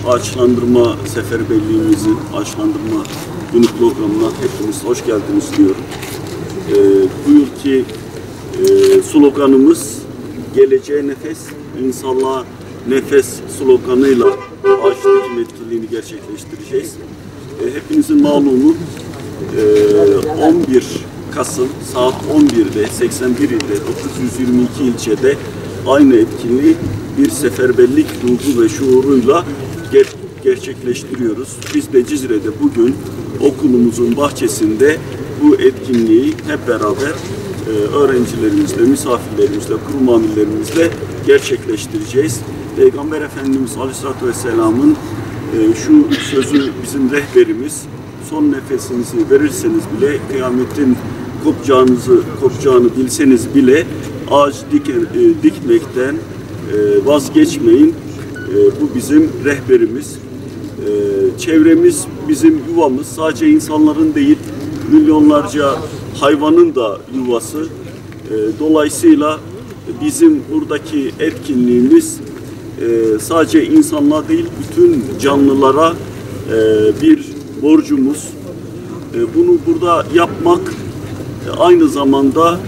Ağaçlandırma seferberliğimizin, ağaçlandırma günü programına hepiniz hoş geldiniz diyorum. Bu yılki sloganımız geleceğe nefes, insanlığa nefes sloganıyla ağaç dikim etkinliğini gerçekleştireceğiz. Hepinizin malumu 11 Kasım saat 11'de 81 ilde 922 ilçede aynı etkinliği bir seferberlik ruhu ve şuuruyla gerçekleştiriyoruz. Biz de Cizre'de bugün okulumuzun bahçesinde bu etkinliği hep beraber öğrencilerimizle, misafirlerimizle, kurum amirlerimizle gerçekleştireceğiz. Peygamber Efendimiz Aleyhisselatü Vesselam'ın şu sözü bizim rehberimiz: son nefesinizi verirseniz bile, kıyametin kopacağını bilseniz bile ağaç dikmekten vazgeçmeyin. Bu bizim rehberimiz. Çevremiz bizim yuvamız. Sadece insanların değil, milyonlarca hayvanın da yuvası. Dolayısıyla bizim buradaki etkinliğimiz sadece insanlığa değil, bütün canlılara bir borcumuz. Bunu burada yapmak aynı zamanda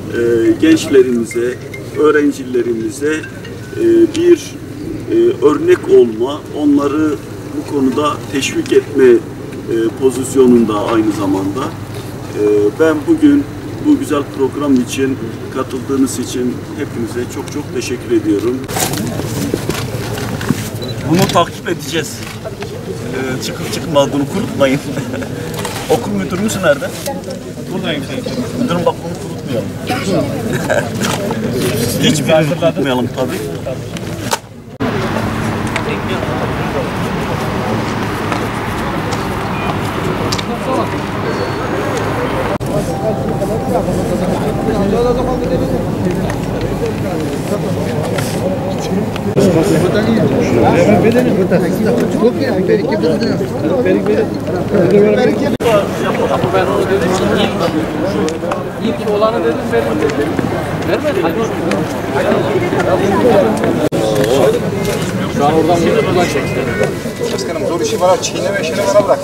gençlerimize, öğrencilerimize bir örnek olma, onları bu konuda teşvik etme pozisyonunda aynı zamanda. Ben bugün bu güzel program için, katıldığınız için hepinize çok çok teşekkür ediyorum. Bunu takip edeceğiz. Çıkıp çıkmadığını kurutmayın. Okul müdürümüz nerede? Buradayım sayın. Müdürüm bak bunu kurutmayalım. Hiçbirini kurutmayalım tabii. Ben onu dedim ki ilk olanı dedim vermedi. Şu an oradan buradan çekti. Başkanım zor işi var, çiğneme işini bana bırak.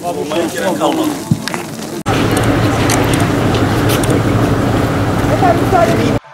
Olmaya gerek kalmadı. Efendim müsaade edin.